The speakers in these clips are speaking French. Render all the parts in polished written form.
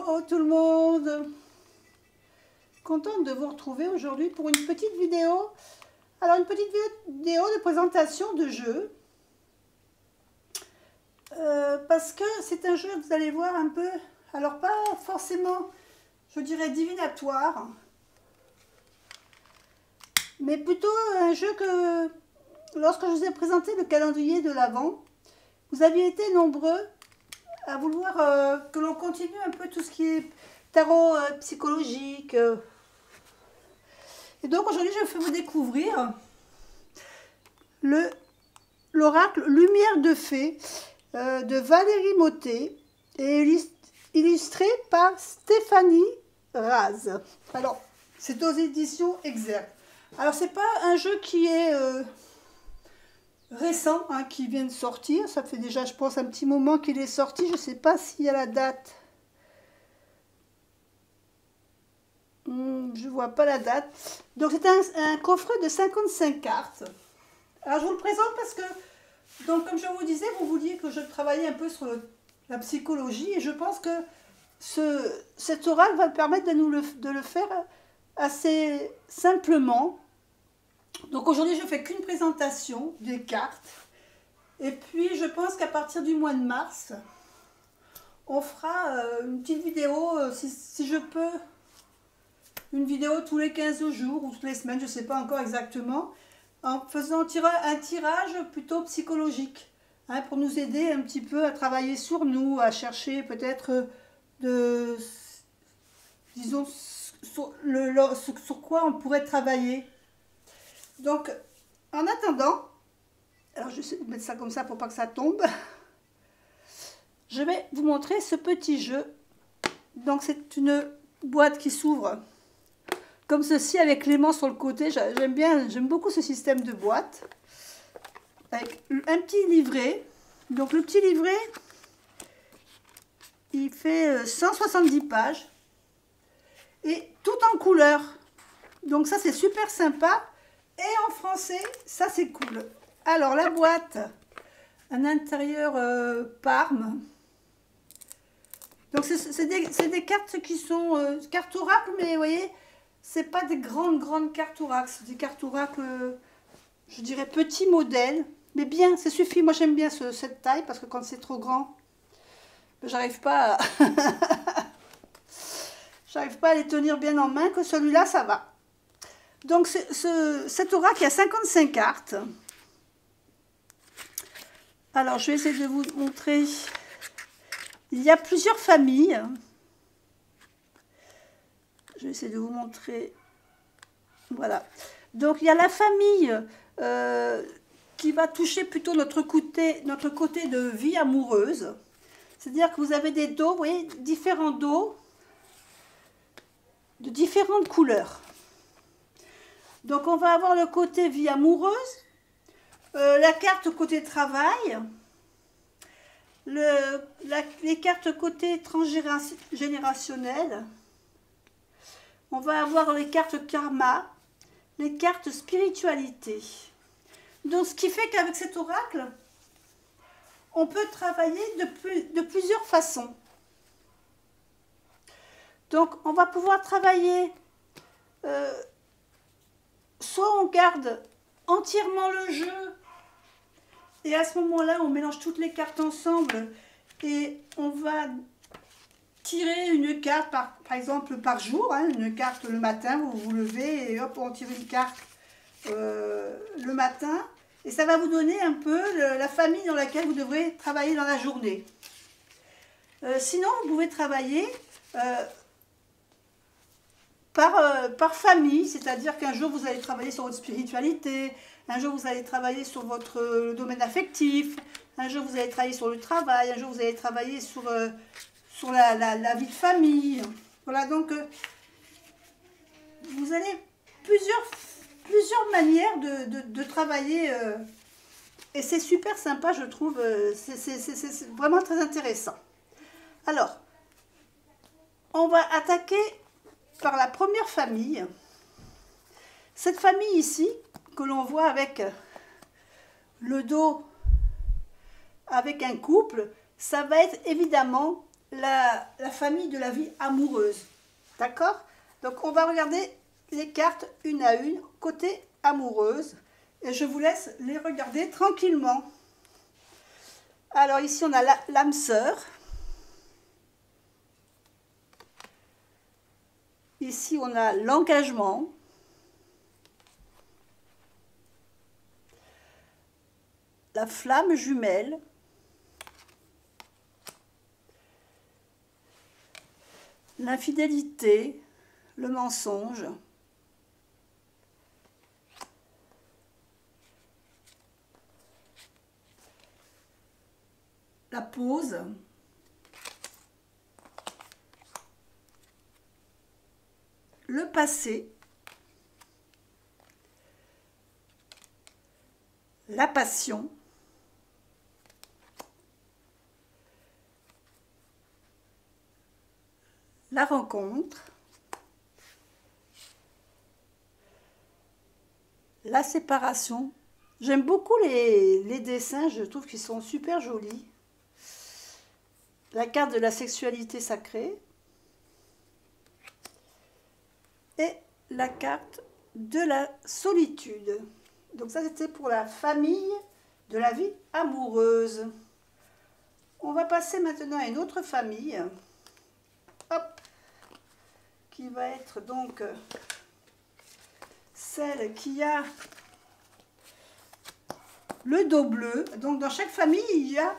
Hello tout le monde! Contente de vous retrouver aujourd'hui pour une petite vidéo. Alors une petite vidéo de présentation de jeu. Parce que c'est un jeu, vous allez voir un peu, alors pas forcément, je dirais divinatoire, mais plutôt un jeu que, lorsque je vous ai présenté le calendrier de l'Avent, vous aviez été nombreux à vouloir que l'on continue un peu tout ce qui est tarot psychologique. Et donc aujourd'hui, je vais vous découvrir l'oracle Lumière de Fée de Valérie Mottet et illustré par Stéphanie Raz. Alors, c'est aux éditions Exergue. Alors, c'est pas un jeu qui est récent, hein, qui vient de sortir. Ça fait déjà, je pense, un petit moment qu'il est sorti. Je ne sais pas s'il y a la date. Je vois pas la date. Donc, c'est un coffret de 55 cartes. Alors, je vous le présente parce que, donc, comme je vous disais, vous vouliez que je travaille un peu sur la psychologie. Et je pense que cet oracle va permettre de le faire assez simplement. Donc aujourd'hui, je ne fais qu'une présentation des cartes. Et puis, je pense qu'à partir du mois de mars, on fera une petite vidéo, si je peux, une vidéo tous les 15 jours ou toutes les semaines, je ne sais pas encore exactement, en faisant un tirage plutôt psychologique, hein, pour nous aider un petit peu à travailler sur nous, à chercher peut-être disons, sur quoi on pourrait travailler. Donc, en attendant, alors je vais mettre ça comme ça pour pas que ça tombe. Je vais vous montrer ce petit jeu. Donc, c'est une boîte qui s'ouvre comme ceci avec l'aimant sur le côté. J'aime beaucoup ce système de boîte. Avec un petit livret. Donc, le petit livret, il fait 170 pages. Et tout en couleur. Donc, ça, c'est super sympa. Et en français, ça c'est cool. Alors la boîte, un intérieur Parme. Donc c'est des cartes qui sont cartes oracle, mais vous voyez, c'est pas des grandes cartes oracle. C'est des cartes oracle, je dirais petit modèle. Mais bien, ça suffit. Moi j'aime bien cette taille parce que quand c'est trop grand, j'arrive pas j'arrive pas à les tenir bien en main. Que celui-là, ça va. Donc, cet oracle, il y a 55 cartes. Alors, je vais essayer de vous montrer. Il y a plusieurs familles. Je vais essayer de vous montrer. Voilà. Donc, il y a la famille qui va toucher plutôt notre côté de vie amoureuse. C'est-à-dire que vous avez des dos, vous voyez, différents dos de différentes couleurs. Donc, on va avoir le côté vie amoureuse, la carte côté travail, les cartes côté transgénérationnel. On va avoir les cartes karma, les cartes spiritualité. Donc, ce qui fait qu'avec cet oracle, on peut travailler de plusieurs façons. Donc, on va pouvoir travailler... soit on garde entièrement le jeu et à ce moment-là, on mélange toutes les cartes ensemble et on va tirer une carte, par exemple, par jour. Hein, une carte le matin, vous vous levez et hop, on tire une carte le matin. Et ça va vous donner un peu la famille dans laquelle vous devrez travailler dans la journée. Sinon, vous pouvez travailler... par famille, c'est-à-dire qu'un jour vous allez travailler sur votre spiritualité, un jour vous allez travailler sur votre domaine affectif, un jour vous allez travailler sur le travail, un jour vous allez travailler sur la vie de famille. Voilà, donc vous avez plusieurs manières de travailler et c'est super sympa, je trouve, c'est vraiment très intéressant. Alors, on va attaquer par la première famille. Cette famille ici, que l'on voit avec le dos, avec un couple, ça va être évidemment la famille de la vie amoureuse. D'accord? Donc on va regarder les cartes une à une, côté amoureuse. Et je vous laisse les regarder tranquillement. Alors ici on a l'âme sœur. Ici on a l'engagement. La flamme jumelle. L'infidélité, le mensonge. La pause. Le passé. La passion. La rencontre. La séparation. J'aime beaucoup les dessins, je trouve qu'ils sont super jolis. La carte de la sexualité sacrée. Et la carte de la solitude. Donc ça, c'était pour la famille de la vie amoureuse. On va passer maintenant à une autre famille. Hop, qui va être donc celle qui a le dos bleu. Donc dans chaque famille, il y a,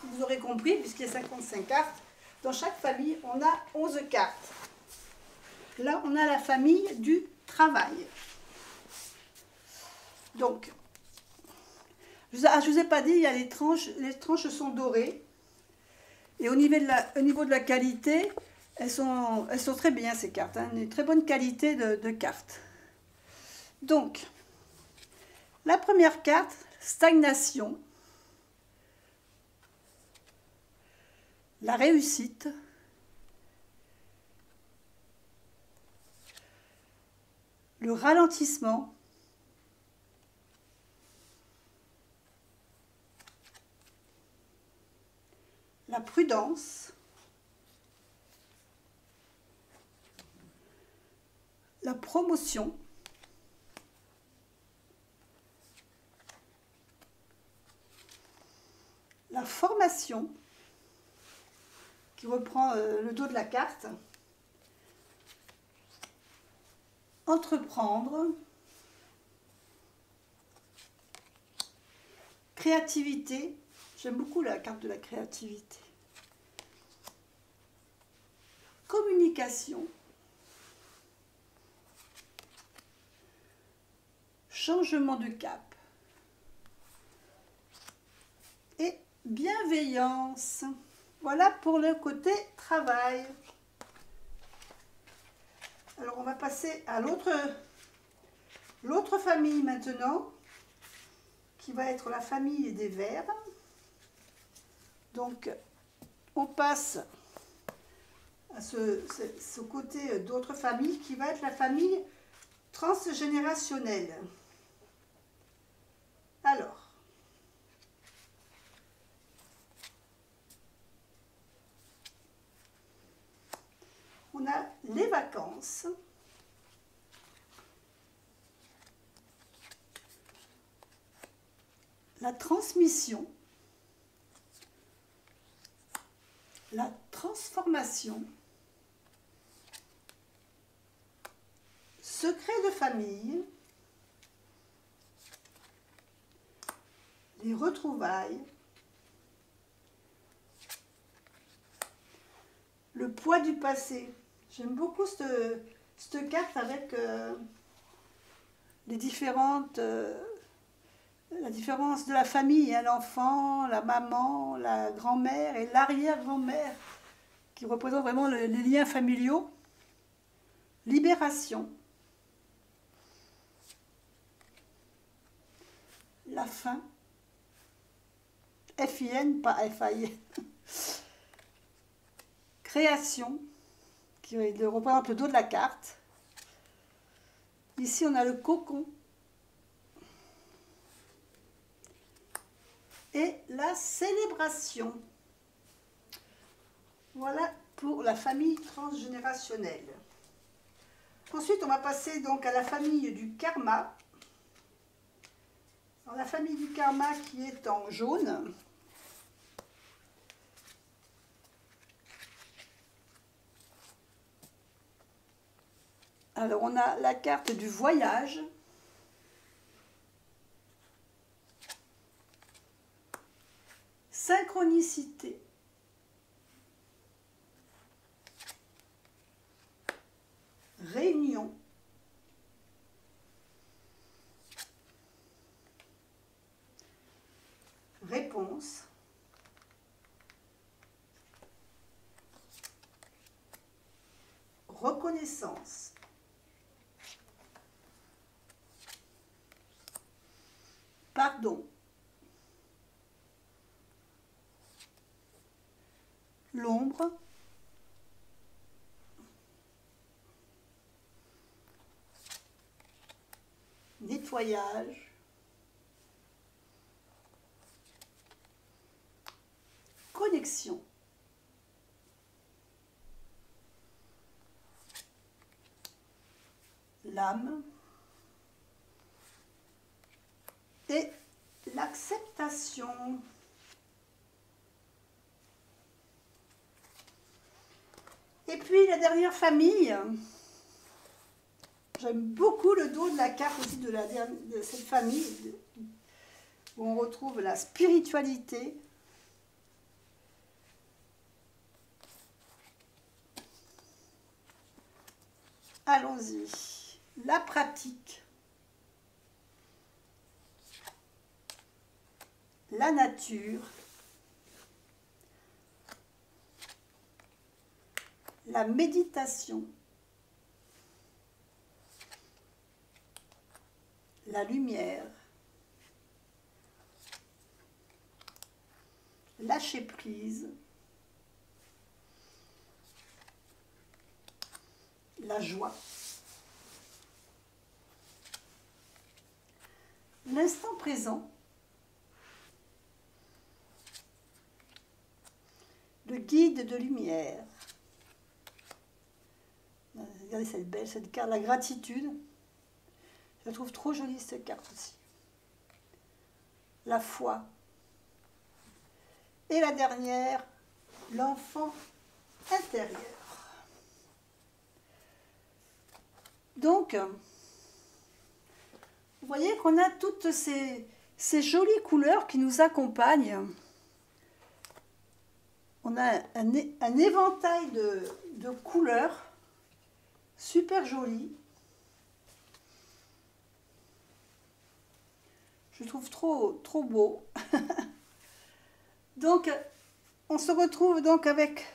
vous aurez compris, puisqu'il y a 55 cartes, dans chaque famille, on a 11 cartes. Là, on a la famille du travail. Donc, je ne vous ai pas dit, il y a les tranches sont dorées. Et au niveau de la qualité, elles sont très bien ces cartes, hein, une très bonne qualité de cartes. Donc, la première carte, stagnation, la réussite, le ralentissement, la prudence, la promotion, la formation, qui reprend le dos de la carte, entreprendre, créativité, j'aime beaucoup la carte de la créativité, communication, changement de cap et bienveillance. Voilà pour le côté travail. Alors on va passer à l'autre famille maintenant, qui va être la famille des vers. Donc on passe à ce côté d'autres familles qui va être la famille transgénérationnelle. Alors, on a les vacances, la transmission, la transformation, secret de famille, les retrouvailles, le poids du passé. J'aime beaucoup cette carte avec les différentes... la différence de la famille, hein, l'enfant, la maman, la grand-mère et l'arrière-grand-mère, qui représentent vraiment les liens familiaux. Libération. La fin. F-I-N, pas F-I-N. Création, qui représente le dos de la carte. Ici, on a le cocon. Et la célébration. Voilà pour la famille transgénérationnelle. Ensuite, on va passer donc à la famille du karma. Alors, la famille du karma qui est en jaune. Alors, on a la carte du voyage. Synchronicité. Réunion. Réponse. Reconnaissance. Pardon. L'ombre. Nettoyage. Connexion. L'âme. Et l'acceptation. Et puis la dernière famille, j'aime beaucoup le dos de la carte aussi de cette famille, où on retrouve la spiritualité. Allons-y. La pratique. La nature. La méditation. La lumière. Lâcher prise. La joie. L'instant présent. Le guide de lumière. Regardez cette belle, cette carte, la gratitude. Je la trouve trop jolie cette carte aussi. La foi. Et la dernière, l'enfant intérieur. Donc, vous voyez qu'on a toutes ces jolies couleurs qui nous accompagnent. On a un éventail de couleurs super jolies. Je trouve trop beau. Donc, on se retrouve donc avec...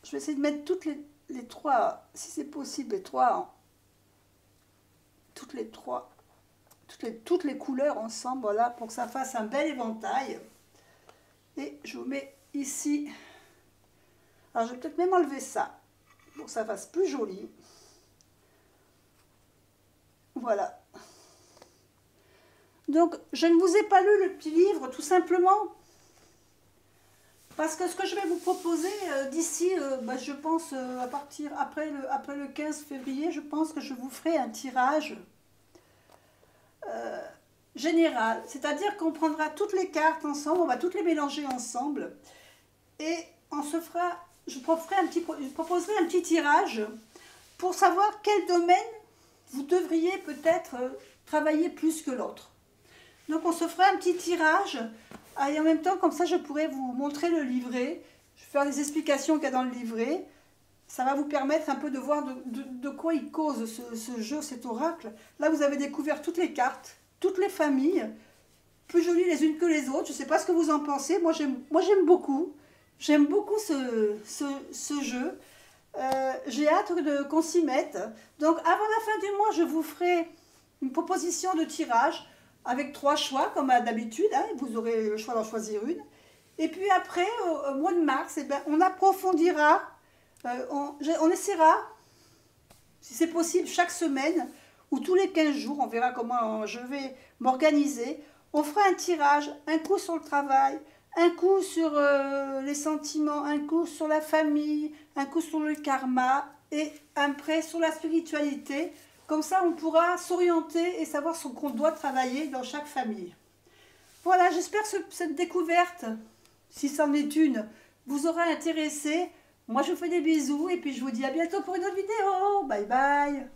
Je vais essayer de mettre toutes les trois, si c'est possible, les trois, toutes les couleurs ensemble, voilà, pour que ça fasse un bel éventail. Et je vous mets ici... Alors, je vais peut-être même enlever ça, pour que ça fasse plus joli. Voilà. Donc, je ne vous ai pas lu le petit livre, tout simplement, parce que ce que je vais vous proposer d'ici, je pense, à partir après le 15 février, je pense que je vous ferai un tirage général. C'est-à-dire qu'on prendra toutes les cartes ensemble, on va toutes les mélanger ensemble, et on se fera... Je proposerai un petit tirage pour savoir quel domaine vous devriez peut-être travailler plus que l'autre. Donc on se fera un petit tirage et en même temps comme ça je pourrai vous montrer le livret. Je vais faire des explications qu'il y a dans le livret. Ça va vous permettre un peu de voir de quoi il cause ce jeu, cet oracle. Là vous avez découvert toutes les cartes, toutes les familles, plus jolies les unes que les autres. Je ne sais pas ce que vous en pensez. Moi j'aime beaucoup. J'aime beaucoup ce jeu. J'ai hâte qu'on s'y mette. Donc avant la fin du mois, je vous ferai une proposition de tirage avec 3 choix, comme d'habitude. Hein, vous aurez le choix d'en choisir une. Et puis après, au mois de mars, eh ben, on approfondira, on essaiera, si c'est possible, chaque semaine ou tous les 15 jours, on verra comment je vais m'organiser. On fera un tirage, un coup sur le travail, Un coup sur les sentiments, un coup sur la famille, un coup sur le karma et après sur la spiritualité. Comme ça, on pourra s'orienter et savoir ce qu'on doit travailler dans chaque famille. Voilà, j'espère que cette découverte, si c'en est une, vous aura intéressé. Moi, je vous fais des bisous et puis je vous dis à bientôt pour une autre vidéo. Bye bye.